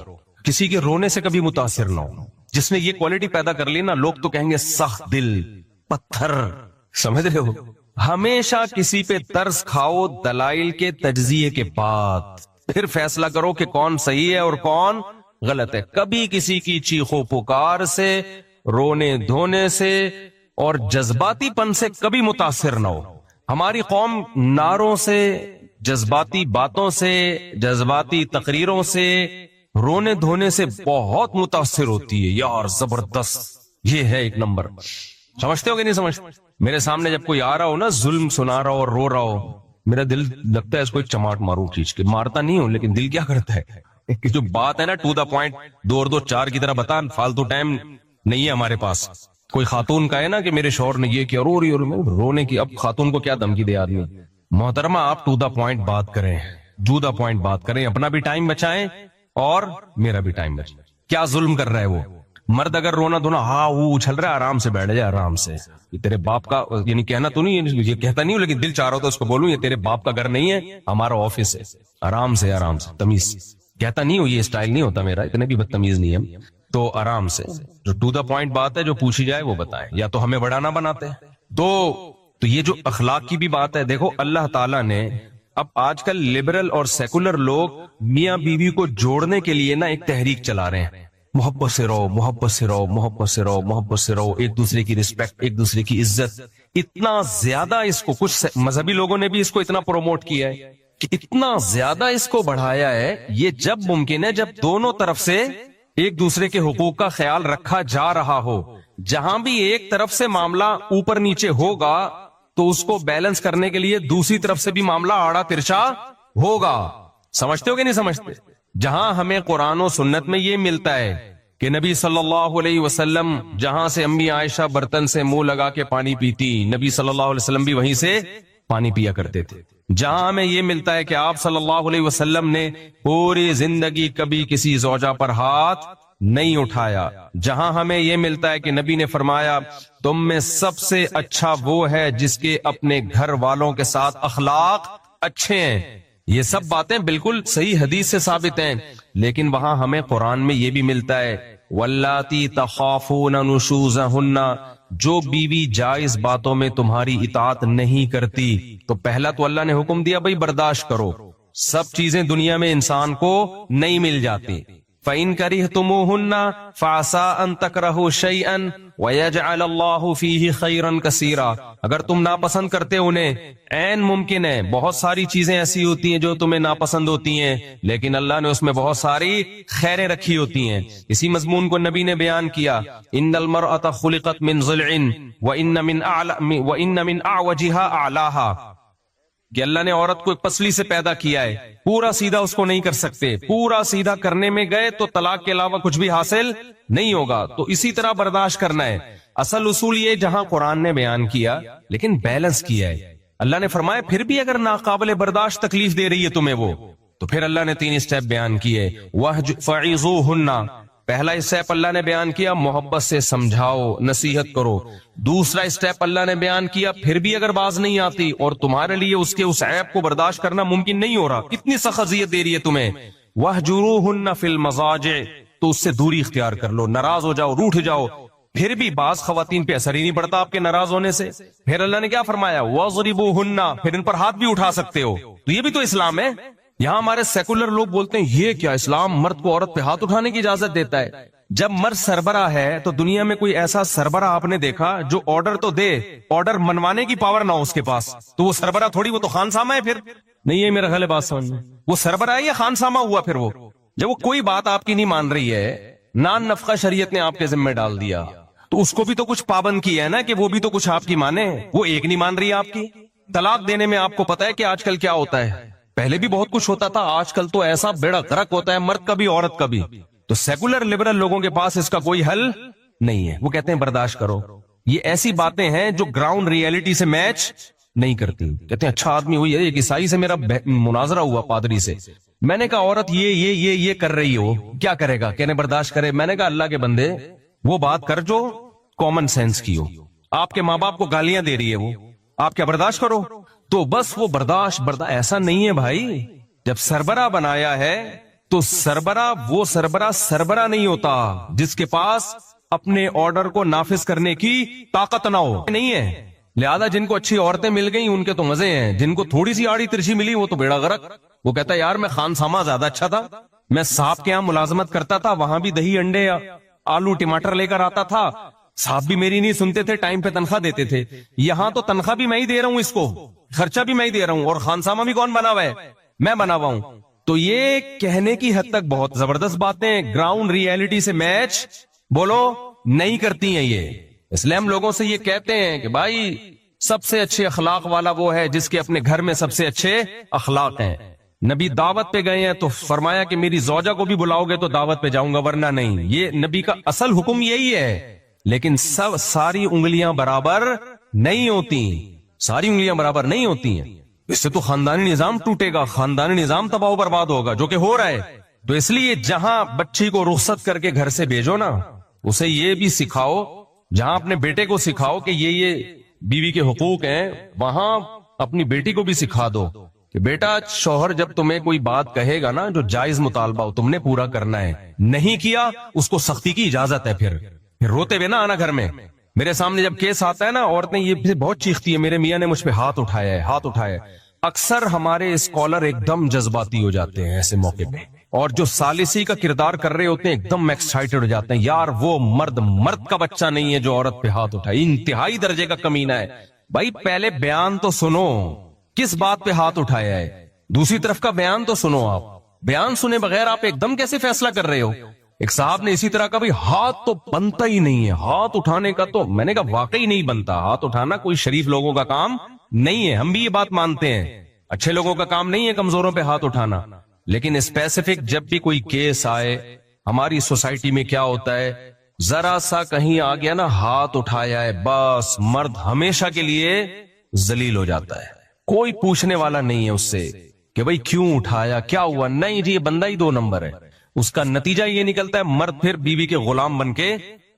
کسی کے رونے سے کبھی متاثر نہ ہو۔ جس نے یہ کوالٹی پیدا کر لی نا، لوگ تو کہیں گے سخت دل، پتھر، سمجھ رہے ہو؟ ہمیشہ کسی پہ ترس کھاؤ دلائل کے تجزیے کے بعد، پھر فیصلہ کرو کہ کون صحیح ہے اور کون غلط ہے۔ کبھی کسی کی چیخو پکار سے، رونے دھونے سے اور جذباتی پن سے کبھی متاثر نہ ہو۔ ہماری قوم نعروں سے، جذباتی باتوں سے، جذباتی تقریروں سے، رونے دھونے سے بہت متاثر ہوتی ہے، یار زبردست، یہ ہے ایک نمبر۔ سمجھتے ہو کہ نہیں سمجھتے؟ میرے سامنے جب کوئی آ رہا ہو نا، ظلم سنا رہا ہو اور رو رہا ہو، میرا دل لگتا ہے اس کو ایک چماٹ ماروں کھینچ کے، مارتا نہیں ہوں لیکن دل کیا کرتا ہے کہ جو بات ہے نا ٹو دا پوائنٹ، 2 اور 2 4 کی طرح بتا، فالتو ٹائم نہیں ہے ہمارے پاس۔ کوئی خاتون کا ہے نا کہ میرے شوہر نے یہ کیا، رو رہی اور رونے کی، اب خاتون کو کیا دھمکی دے آدمی؟ محترمہ آپ ٹو دا پوائنٹ بات کریں، ٹو دا پوائنٹ بات کریں، اپنا بھی ٹائم بچائیں اور میرا بھی ٹائم بچائیں۔ کیا ظلم کر رہا ہے وہ مرد؟ اگر رونا دھونا ہاں وہ اچھل رہا ہے، آرام سے بیٹھ جائے، آرام سے۔ یہ تیرے باپ کا، یعنی کہنا تو نہیں، یہ کہتا نہیں ہوں لیکن دل چاہ رہا ہو تو اس کو بولوں یہ تیرے باپ کا گھر نہیں ہے، ہمارا آفس ہے، آرام سے تمیز۔ کہتا نہیں ہوں، یہ اسٹائل نہیں ہوتا میرا، اتنے بھی بدتمیز نہیں ہے، تو آرام سے جو ٹو دا پوائنٹ بات ہے جو پوچھی جائے وہ بتائیں، یا تو ہمیں بڑھانا بناتے ہیں۔ تو یہ جو اخلاق کی بھی بات ہے، دیکھو اللہ تعالیٰ نے اب آج کل لبرل اور سیکولر لوگ میاں بیوی کو جوڑنے کے لیے نا ایک تحریک چلا رہے ہیں، محبت سے رہو، محبت سے رہو، محبت سے رہو، محبت سے رہو، ایک دوسرے کی رسپیکٹ، ایک دوسرے کی عزت۔ اتنا زیادہ اس کو کچھ مذہبی لوگوں نے بھی اس کو اتنا پروموٹ کیا ہے کہ اتنا زیادہ اس کو بڑھایا ہے، یہ جب ممکن ہے جب دونوں طرف سے ایک دوسرے کے حقوق کا خیال رکھا جا رہا ہو۔ جہاں بھی ایک طرف سے معاملہ اوپر نیچے ہوگا تو اس کو بیلنس کرنے کے لیے دوسری طرف سے بھی معاملہ آڑا ترچا ہوگا۔ سمجھتے ہو کہ نہیں سمجھتے؟ جہاں ہمیں قرآن و سنت میں یہ ملتا ہے کہ نبی صلی اللہ علیہ وسلم جہاں سے امی عائشہ برتن سے منہ لگا کے پانی پیتی، نبی صلی اللہ علیہ وسلم بھی وہیں سے پانی پیا کرتے تھے۔ جہاں ہمیں یہ ملتا ہے کہ آپ صلی اللہ علیہ وسلم نے پوری زندگی کبھی کسی زوجہ پر ہاتھ نہیں اٹھایا، جہاں ہمیں یہ ملتا ہے کہ نبی نے فرمایا تم میں سب سے اچھا وہ ہے جس کے اپنے گھر والوں کے ساتھ اخلاق اچھے ہیں، یہ سب باتیں بالکل صحیح حدیث سے ثابت ہیں۔ لیکن وہاں ہمیں قرآن میں یہ بھی ملتا ہے واللاتی تخافون نشوزہن، جو بیوی جائز باتوں میں تمہاری اطاعت نہیں کرتی، تو پہلا تو اللہ نے حکم دیا بھائی برداشت کرو، سب چیزیں دنیا میں انسان کو نہیں مل جاتی، فَإِن كَرِهْتُمُوهُنَّ فَعَسَىٰ أَن تَكْرَهُوا شَيْئًا وَيَجْعَلَ اللَّهُ فِيهِ خَيْرًا كَثِيرًا. اگر تم ناپسند کرتے انہیں، عین ممکن ہے بہت ساری چیزیں ایسی ہوتی ہیں جو تمہیں ناپسند ہوتی ہیں، لیکن اللہ نے اس میں بہت ساری خیریں رکھی ہوتی ہیں. اسی مضمون کو نبی نے بیان کیا، ان المرأة خلقت من ضلع وان من اعوجها اعلاها، کہ اللہ نے عورت کو ایک پسلی سے پیدا کیا ہے، پورا سیدھا اس کو نہیں کر سکتے، پورا سیدھا کرنے میں گئے تو طلاق کے علاوہ کچھ بھی حاصل نہیں ہوگا. تو اسی طرح برداشت کرنا ہے. اصل اصول یہ جہاں قرآن نے بیان کیا لیکن بیلنس کیا ہے. اللہ نے فرمایا پھر بھی اگر ناقابل برداشت تکلیف دے رہی ہے تمہیں وہ، تو پھر اللہ نے 3 اسٹیپ بیان کیے. فَعِظُوهُنَّ، پہلا اسٹیپ اللہ نے بیان کیا محبت سے سمجھاؤ، نصیحت کرو. دوسرا اسٹیپ اللہ نے بیان کیا پھر بھی اگر باز نہیں آتی اور تمہارے لیے اس کے اس عیب کو برداشت کرنا ممکن نہیں ہو رہا، کتنی سخت اذیت دے رہی ہے تمہیں، وَاهْجُرُوهُنَّ فِي الْمَضَاجِعِ، تو اس سے دوری اختیار کر لو، ناراض ہو جاؤ، روٹھ جاؤ. پھر بھی بعض خواتین پہ اثر ہی نہیں پڑتا آپ کے ناراض ہونے سے. پھر اللہ نے کیا فرمایا، وَاضْرِبُوهُنَّ، پھر ان پر ہاتھ بھی اٹھا سکتے ہو. تو یہ بھی تو اسلام ہے. یہاں ہمارے سیکولر لوگ بولتے ہیں یہ کیا اسلام مرد کو عورت پہ ہاتھ اٹھانے کی اجازت دیتا ہے. جب مرد سربراہ ہے تو دنیا میں کوئی ایسا سربراہ آپ نے دیکھا جو آرڈر تو دے، آرڈر منوانے کی پاور نہ ہو اس کے پاس؟ تو وہ سربراہ تھوڑی، وہ تو خان سامہ ہے. پھر نہیں ہے میرا خیال بات سمجھ میں، وہ سربراہ ہے یا خان سامہ ہوا؟ پھر وہ جب وہ کوئی بات آپ کی نہیں مان رہی ہے، نان نفقہ شریعت نے آپ کے ذمہ ڈال دیا، تو اس کو بھی تو کچھ پابند کیا ہے نا کہ وہ بھی تو کچھ آپ کی مانے. وہ ایک نہیں مان رہی ہے آپ کی. طلاق دینے میں آپ کو پتا ہے کہ آج کل کیا ہوتا ہے، پہلے بھی بہت کچھ ہوتا تھا، آج کل تو ایسا بیڑا غرق ہوتا ہے مرد کا بھی عورت کا بھی. تو سیکولر لبرل لوگوں کے پاس اس کا کوئی حل نہیں ہے. وہ کہتے ہیں برداشت کرو. یہ ایسی باتیں ہیں جو گراؤنڈ ریئلٹی سے میچ نہیں کرتی. کہتے ہیں اچھا آدمی ہوئی ہے، ایک عیسائی سے میرا مناظرہ ہوا پادری سے، میں نے کہا عورت یہ کر رہی ہو، کیا کرے گا؟ کہنے برداشت کرے. میں نے کہا اللہ کے بندے وہ بات کر جو کامن سینس کی ہو. آپ کے ماں باپ کو گالیاں دے رہی ہے وہ، آپ کیا برداشت کرو؟ تو بس وہ برداشت ایسا نہیں ہے بھائی. جب سربراہ بنایا ہے تو سربراہ نہیں ہوتا جس کے پاس اپنے آرڈر کو نافذ کرنے کی طاقت نہ ہو. نہیں ہے. لہذا جن کو اچھی عورتیں مل گئی ان کے تو مزے ہیں، جن کو تھوڑی سی آڑی ترچھی ملی وہ تو بیڑا غرق. وہ کہتا ہے یار میں خان سامہ زیادہ اچھا تھا، میں صاحب کے یہاں ملازمت کرتا تھا، وہاں بھی دہی انڈے آلو ٹماٹر لے کر آتا تھا، صاحب بھی میری نہیں سنتے تھے، ٹائم پہ تنخواہ دیتے تھے. یہاں تو تنخواہ بھی میں ہی دے رہا ہوں، اس کو خرچہ بھی میں ہی دے رہا ہوں، اور خان سامہ بھی کون بنا ہوا ہے؟ میں بنا ہوا ہوں. تو یہ کہنے کی حد تک بہت زبردست باتیں گراؤنڈ ریئلٹی سے میچ بولو نہیں کرتی ہیں. یہ اس لیے ہم لوگوں سے یہ کہتے ہیں کہ بھائی سب سے اچھے اخلاق والا وہ ہے جس کے اپنے گھر میں سب سے اچھے اخلاق ہیں. نبی دعوت پہ گئے ہیں تو فرمایا کہ میری زوجہ کو بھی بلاؤ گے تو دعوت پہ جاؤں گا ورنہ نہیں. یہ نبی کا اصل حکم یہی ہے. لیکن ساری انگلیاں برابر نہیں ہوتی، ساری انگلیاں برابر نہیں ہوتی ہیں. اس سے تو خاندانی نظام ٹوٹے گا، خاندانی نظام تباہ و برباد ہوگا، جو کہ ہو رہا ہے. تو اس لیے جہاں بچی کو رخصت کر کے گھر سے بھیجو نا، اسے یہ بھی سکھاؤ، جہاں اپنے بیٹے کو سکھاؤ کہ یہ بیوی کے حقوق ہیں، وہاں اپنی بیٹی کو بھی سکھا دو کہ بیٹا شوہر جب تمہیں کوئی بات کہے گا نا جو جائز مطالبہ ہو تم نے پورا کرنا ہے، نہیں کیا اس کو سختی کی اجازت ہے. پھر روتے ہوئے نہ آنا گھر میں. میرے سامنے جب کیس آتا ہے نا عورتیں یہ بہت چیختی ہے میرے میاں نے مجھ پہ ہاتھ اٹھایا ہے. اکثر ہمارے اسکالر ایک دم جذباتی ہو جاتے ہیں ایسے موقع پہ، اور جو ثالثی کا کردار کر رہے ہوتے ہیں ایک دم ایکسائٹڈ ہو جاتے ہیں. یار وہ مرد کا بچہ نہیں ہے جو عورت پہ ہاتھ اٹھائے، انتہائی درجے کا کمینہ ہے. بھائی پہلے بیان تو سنو، کس بات پہ ہاتھ اٹھایا ہے، دوسری طرف کا بیان تو سنو. آپ بیان سنے بغیر آپ ایک دم کیسے فیصلہ کر رہے ہو؟ ایک صاحب نے اسی طرح کا بھائی ہاتھ تو بنتا ہی نہیں ہے، ہاتھ اٹھانے کا تو میں نے کہا واقعی نہیں بنتا. ہاتھ اٹھانا کوئی شریف لوگوں کا کام نہیں ہے، ہم بھی یہ بات مانتے ہیں، اچھے لوگوں کا کام نہیں ہے کمزوروں پہ ہاتھ اٹھانا. لیکن اسپیسیفک جب بھی کوئی کیس آئے ہماری سوسائٹی میں کیا ہوتا ہے، ذرا سا کہیں آ گیا نا ہاتھ اٹھایا ہے بس مرد ہمیشہ کے لیے ذلیل ہو جاتا ہے. کوئی پوچھنے والا نہیں ہے اس سے کہ بھئی کیوں اٹھایا، کیا ہوا. نہیں جی یہ بندہ ہی 2 نمبر ہے. اس کا نتیجہ یہ نکلتا ہے مرد پھر بیوی کے غلام بن کے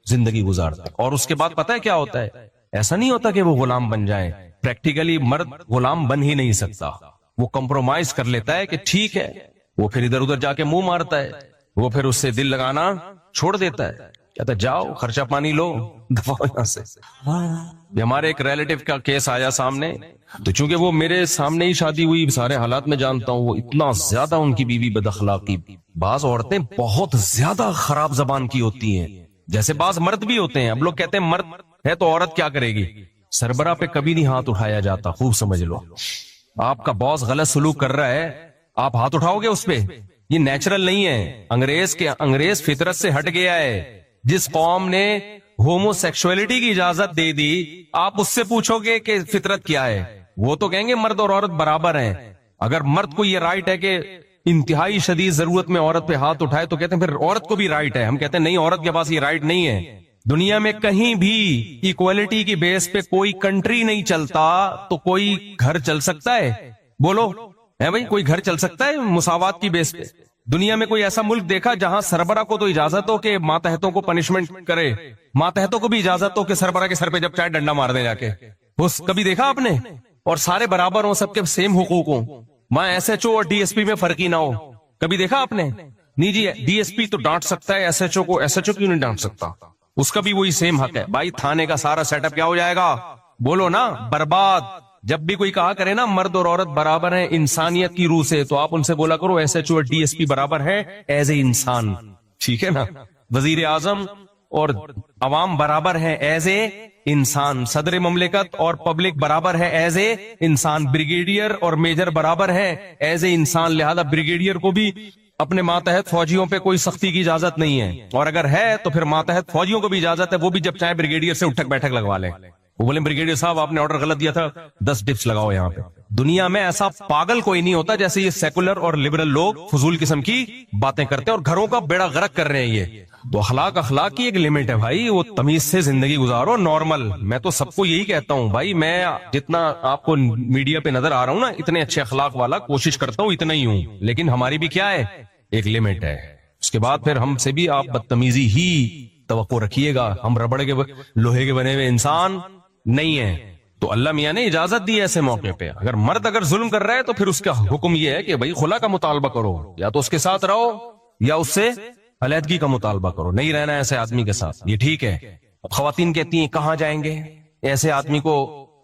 زندگی گزارتا ہے. اور اس کے بعد پتہ ہے کیا ہوتا ہے، ایسا نہیں ہوتا کہ وہ غلام بن جائیں. پریکٹیکلی مرد غلام بن ہی نہیں سکتا، وہ کمپرومائز کر لیتا ہے کہ ٹھیک ہے، وہ پھر ادھر ادھر جا کے منہ مارتا ہے، وہ پھر اس سے دل لگانا چھوڑ دیتا ہے، کہتا ہے جاؤ خرچہ پانی لو دفاع یہاں سے. ہمارے ایک ریلیٹیو کا کیس آیا سامنے، تو چونکہ وہ میرے سامنے ہی شادی ہوئی، سارے حالات میں جانتا ہوں، وہ اتنا زیادہ ان کی بیوی بد اخلاقی بعض عورتیں بہت زیادہ خراب زبان کی ہوتی ہیں، جیسے بعض مرد بھی ہوتے ہیں. اب لوگ کہتے ہیں مرد ہے تو عورت کیا کرے گی. سربراہ پہ کبھی نہیں ہاتھ اٹھایا جاتا، خوب سمجھ لو. آپ کا باس غلط سلوک کر رہا ہے، آپ ہاتھ اٹھاؤ گے اس پہ؟ یہ نیچرل نہیں ہے. انگریز فطرت سے ہٹ گیا ہے. جس قوم نے ہومو سیکشولیٹی کی اجازت دے دی، آپ اس سے پوچھو گے کہ فطرت کیا ہے، وہ تو کہیں گے مرد اور عورت برابر ہیں. اگر مرد کو یہ رائٹ ہے کہ انتہائی شدید ضرورت میں عورت پہ ہاتھ اٹھائے تو کہتے ہیں پھر عورت کو بھی رائٹ ہے. ہم کہتے ہیں نہیں، عورت کے پاس یہ رائٹ نہیں ہے. دنیا میں کہیں بھی ایکوالٹی کی بیس پہ کوئی کنٹری نہیں چلتا تو کوئی گھر چل سکتا ہے؟ بولو ہے بھائی، کوئی گھر چل سکتا ہے مساوات کی بیس پہ؟ دنیا میں کوئی ایسا ملک دیکھا جہاں سربراہ کو تو اجازت ہو کہ ماتحتوں کو پنشمنٹ کرے، ماتحتوں کو بھی اجازت ہو کہ سربراہ کے سر پہ جب چاہے ڈنڈا مار دے جا کے؟ کبھی دیکھا آپ نے؟ اور سارے برابر ہوں، سب کے سیم حقوق ہوں، وہاں ایس ایچ او اور ڈی ایس پی میں فرق ہی نہ ہو. کبھی دیکھا آپ نے؟ نہیں جی، ڈی ایس پی تو ڈانٹ سکتا ہے ایس ایچ او کو، ایس ایچ او کیوں نہیں ڈانٹ سکتا؟ اس کا بھی وہی سیم حق ہے. بھائی تھانے کا سارا سیٹ اپ کیا ہو جائے گا؟ بولو نا، برباد. جب بھی کوئی کہا کرے نا مرد اور عورت برابر ہیں انسانیت کی روح سے، تو آپ ان سے بولا کرو ایس ایچ او اور ڈی ایس پی برابر ہے ایز اے انسان. ٹھیک ہے نا؟ وزیر اعظم اور عوام برابر ہے ایز اے انسان، صدر مملکت اور پبلک برابر ہے ایز اے انسان، بریگیڈیئر اور میجر برابر ہے ایز اے انسان. لہذا بریگیڈیئر کو بھی اپنے ماتحت فوجیوں پہ کوئی سختی کی اجازت نہیں ہے، اور اگر ہے تو پھر ماتحت فوجیوں کو بھی اجازت ہے، وہ بھی جب چاہے بریگیڈیئر سے اٹھک بیٹھک لگوا لیں. وہ بولے بریگیڈیئر صاحب آپ نے آرڈر غلط دیا تھا، 10 ڈپس لگاؤ یہاں پہ. دنیا میں ایسا پاگل کوئی نہیں ہوتا جیسے یہ سیکولر اور لبرل لوگ فضول قسم کی باتیں کرتے ہیں اور گھروں کا بیڑا غرق کر رہے ہیں. یہ تو اخلاق کی ایک لمٹ ہے بھائی، وہ تمیز سے زندگی گزارو نارمل. میں تو سب کو یہی کہتا ہوں بھائی، میں جتنا آپ کو میڈیا پہ نظر آ رہا ہوں نا، اتنے اچھے اخلاق والا کوشش کرتا ہوں اتنا ہی ہوں، لیکن ہماری بھی کیا ہے، ایک لمٹ ہے. اس کے بعد پھر ہم سے بھی آپ بدتمیزی ہی توقع رکھیے گا. ہم ربڑ کے لوہے کے بنے ہوئے انسان نہیں ہیں. تو اللہ میاں نے اجازت دی ایسے موقع پہ. اگر مرد اگر ظلم کر رہا ہے تو پھر اس کا حکم یہ ہے کہ بھائی خلا کا مطالبہ کرو، یا تو اس کے ساتھ رہو یا اس سے علیحدگی کا مطالبہ کرو. نہیں رہنا ایسے آدمی کے ساتھ، یہ ٹھیک ہے. اب خواتین کہتی ہیں کہاں جائیں گے ایسے آدمی کو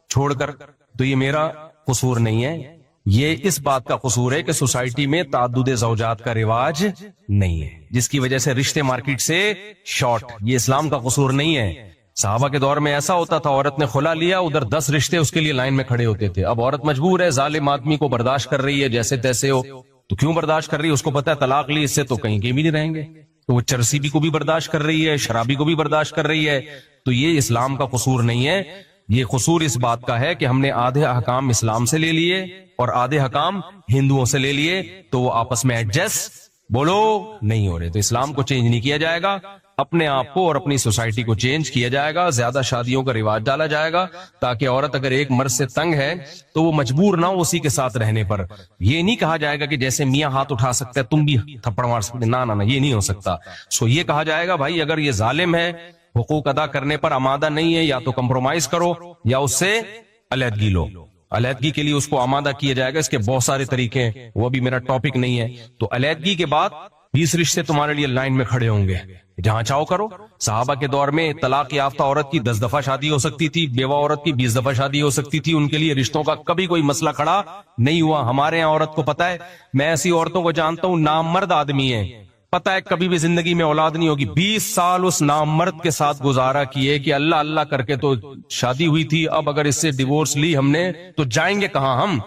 چھوڑ کر؟ تو یہ میرا قصور نہیں ہے، یہ اس بات کا قصور ہے کہ سوسائٹی میں تعدد زوجات کا رواج نہیں ہے، جس کی وجہ سے رشتے مارکیٹ سے شارٹ. یہ اسلام کا قصور نہیں ہے. صحابہ کے دور میں ایسا ہوتا تھا، عورت نے خلا لیا، ادھر 10 رشتے اس کے لیے لائن میں کھڑے ہوتے تھے. اب عورت مجبور ہے، ظالم آدمی کو برداشت کر رہی ہے جیسے تیسے ہو. تو کیوں برداشت کر رہی ہے؟ اس کو پتا ہے طلاق لی اس سے تو کہیں بھی نہیں رہیں گے، تو وہ چرسی بھی کو بھی برداشت کر رہی ہے، شرابی کو بھی برداشت کر رہی ہے. تو یہ اسلام کا قصور نہیں ہے، یہ قصور اس بات کا ہے کہ ہم نے آدھے احکام اسلام سے لے لیے اور آدھے حکام ہندوؤں سے لے لیے، تو وہ آپس میں ایڈجسٹ بولو نہیں ہو رہے. تو اسلام کو چینج نہیں کیا جائے گا، اپنے آپ کو اور اپنی سوسائٹی کو چینج کیا جائے گا. زیادہ شادیوں کا رواج ڈالا جائے گا تاکہ عورت اگر ایک مرد سے تنگ ہے تو وہ مجبور نہ ہو اسی کے ساتھ رہنے پر. یہ نہیں کہا جائے گا کہ جیسے میاں ہاتھ اٹھا سکتا ہے تم بھی تھپڑ مار سکتے، نہ یہ نہیں ہو سکتا. سو یہ کہا جائے گا بھائی اگر یہ ظالم ہے، حقوق ادا کرنے پر آمادہ نہیں ہے، یا تو کمپرومائز کرو یا اس سے علیحدگی لو. علیحدگی کے لیے اس کو آمادہ کیا جائے گا. اس کے بہت سارے طریقے ہیں، وہ بھی میرا ٹاپک نہیں ہے. تو علیحدگی کے بعد 20 رشتے تمہارے لیے لائن میں کھڑے ہوں گے، جہاں چاہو کرو. صحابہ کے دور میں طلاق یافتہ عورت کی 10 دفعہ شادی ہو سکتی تھی، بیوہ عورت کی 20 دفعہ شادی ہو سکتی تھی. ان کے لیے رشتوں کا کبھی کوئی مسئلہ کھڑا نہیں ہوا. ہمارے یہاں عورت کو پتا ہے، میں ایسی عورتوں کو جانتا ہوں نامرد آدمی ہیں، پتا ہے کبھی بھی زندگی میں اولاد نہیں ہوگی، 20 سال اس نامرد کے ساتھ گزارا کیے کہ اللہ اللہ کر کے تو شادی ہوئی تھی، اب اگر اس سے ڈیورس لی ہم نے تو جائیں گے کہاں ہم.